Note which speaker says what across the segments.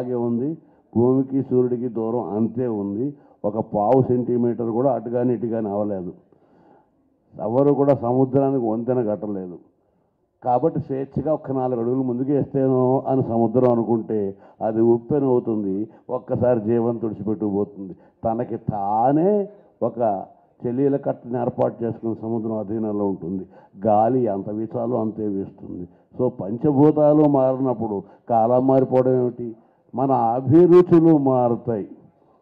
Speaker 1: అలాగే ఉంది. భూమికి సూర్యుడికి దూరం అంతే ఉంది. ఒక పావు సెంటీమీటర్ కూడా అటు కానీ ఇటు కానీ అవ్వలేదు. ఎవరు కూడా సముద్రానికి వంతెన కట్టలేదు. కాబట్టి స్వేచ్ఛగా ఒక్క 4 అడుగులు ముందుకు వేస్తేనో అని సముద్రం అనుకుంటే అది ఉప్పెనవుతుంది. ఒక్కసారి జీవం తుడిచిపెట్టుకుపోతుంది. తనకి తానే ఒక చెలీల కట్టని ఏర్పాటు చేసుకుని సముద్రం అధీనంలో ఉంటుంది. గాలి ఎంత వీచాలో అంతే వీస్తుంది. సో పంచభూతాలు మారినప్పుడు కాలం మారిపోవడం ఏమిటి? మన అభిరుచులు మారుతాయి.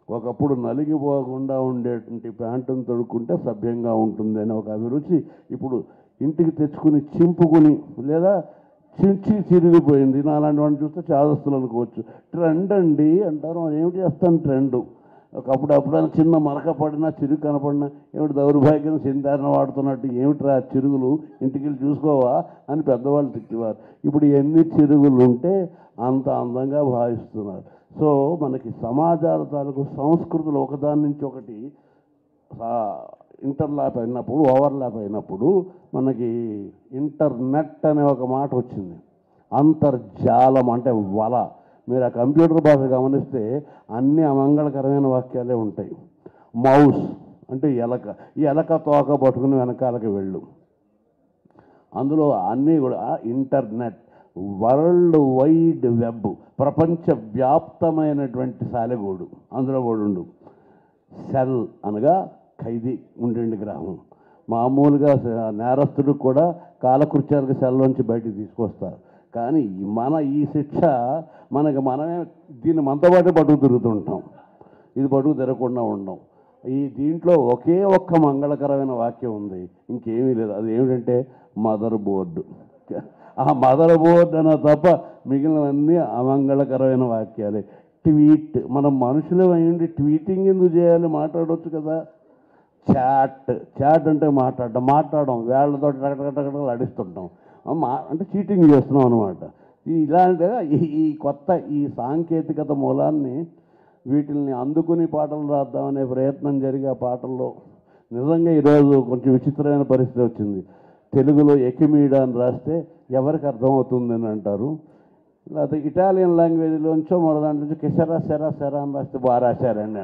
Speaker 1: ఒకప్పుడు నలిగిపోకుండా ఉండేటువంటి ప్యాంటును తొడుక్కుంటే సభ్యంగా ఉంటుంది అని ఒక అభిరుచి ఇప్పుడు ఇంటికి తెచ్చుకుని చింపుకుని లేదా చించి చిరిగిపోయింది. నాలాంటి వాడిని చూస్తే చాదస్తులు అనుకోవచ్చు. ట్రెండ్ అండి అంటారు. ఏమిటి చేస్తాను ట్రెండ్? ఒకప్పుడు అప్పుడైనా చిన్న మరక పడినా చిరుగు కనపడినా ఏమిటి దౌర్భాగ్యం చింతారణ వాడుతున్నట్టు ఏమిట్రా చిరుగులు ఇంటికి వెళ్ళి చూసుకోవా అని పెద్దవాళ్ళు తిట్టేవారు. ఇప్పుడు ఎన్ని చిరుగులు ఉంటే అంత అందంగా భావిస్తున్నారు. సో మనకి సమాజాల తాలూకు సంస్కృతులు ఒకదాని నుంచి ఒకటి ఇంటర్లాప్ అయినప్పుడు ఓవర్లాప్ అయినప్పుడు మనకి ఇంటర్నెట్ అనే ఒక మాట వచ్చింది. అంతర్జాలం అంటే వల. మీరు ఆ కంప్యూటర్ భాష గమనిస్తే అన్ని అమంగళకరమైన వాక్యాలే ఉంటాయి. మౌస్ అంటే ఎలక, ఈ ఎలక తోక పట్టుకుని వెనకాలకి వెళ్ళు. అందులో అన్నీ కూడా ఇంటర్నెట్, వరల్డ్ వైడ్ వెబ్, ప్రపంచవ్యాప్తమైనటువంటి సాలెగోడు అందులో కూడా ఉండు. సెల్ అనగా ఖైదీ ఉండండి గ్రామం. మామూలుగా నేరస్తుడు కూడా కాలకృత్యాలకు సెల్లోంచి బయటికి తీసుకొస్తారు. కానీ ఈ శిక్ష మనమే దీన్ని మనతో పాటే పట్టుకు తిరుగుతుంటాం. ఇది పట్టుకు తిరగకుండా ఉండం. దీంట్లో ఒకే ఒక్క మంగళకరమైన వాక్యం ఉంది, ఇంకేమీ లేదు. అది ఏమిటంటే మదర్ బోర్డు. ఆ మదర్ బోర్డు అన్న తప్ప మిగిలినవన్నీ అమంగళకరమైన వాక్యాలే. ట్వీట్, మనం మనుషులు అయ్యండి ట్వీటింగ్ ఎందుకు చేయాలి? మాట్లాడవచ్చు కదా. చాట్ అంటే మాట్లాడడం వేళ్లతో టకటకటకటలు అడిస్తుంటాం. అంటే చీటింగ్ చేస్తున్నాం అనమాట. ఇలాంటి ఈ కొత్త ఈ సాంకేతికత మూలాన్ని వీటిల్ని అందుకుని పాటలు రాద్దామనే ప్రయత్నం జరిగే పాటల్లో నిజంగా ఈరోజు కొంచెం విచిత్రమైన పరిస్థితి వచ్చింది. తెలుగులో ఎకిమీడా అని రాస్తే ఎవరికి అర్థమవుతుందని అంటారు. లేకపోతే ఇటాలియన్ లాంగ్వేజ్లోంచో మరో దాంట్లో నుంచి కెసరా సెరా సెరా అని రాస్తే బాగా రాశారండి.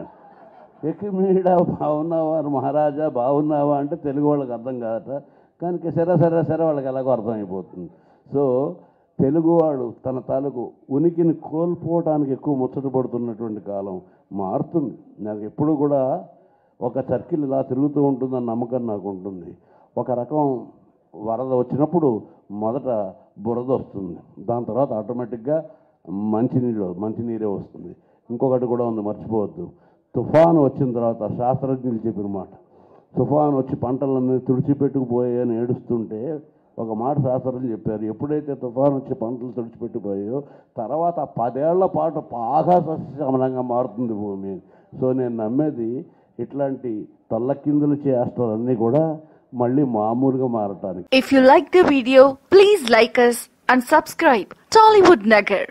Speaker 1: ఎకిమీడా బాగున్నావా మహారాజా బాగున్నావా అంటే తెలుగు వాళ్ళకి అర్థం కాదట. కానీ కెసరా సెరా సెరా వాళ్ళకి ఎలాగో అర్థమైపోతుంది. సో తెలుగువాడు తన తాలూకు ఉనికిని కోల్పోవడానికి ఎక్కువ ముచ్చట పడుతున్నటువంటి కాలం మారుతుంది. నాకు ఎప్పుడు కూడా ఒక సర్కిల్ ఇలా తిరుగుతూ ఉంటుందన్న నమ్మకం నాకు ఉంటుంది. ఒక రకం వరద వచ్చినప్పుడు మొదట బురద వస్తుంది, దాని తర్వాత ఆటోమేటిక్గా మంచినీరే వస్తుంది. ఇంకొకటి కూడా ఉంది, మర్చిపోవద్దు. తుఫాను వచ్చిన తర్వాత శాస్త్రజ్ఞులు చెప్పిన మాట, తుఫాను వచ్చి పంటలన్నీ తుడిచిపెట్టుకుపోయాయని ఏడుస్తుంటే ఒక మాట శాస్త్రజ్ఞులు చెప్పారు, ఎప్పుడైతే తుఫాను వచ్చి పంటలు తుడిచిపెట్టిపోయాయో తర్వాత 10 ఏళ్ల పాటు బాగా సస్యశ్యామలంగా మారుతుంది భూమి. సో నేను నమ్మేది ఇట్లాంటి తల్లకిందులు చేష్టాలన్నీ కూడా మళ్ళీ మామూలుగా మారటానికి.
Speaker 2: If you like the video, please like us and subscribe Tollywood Nagar.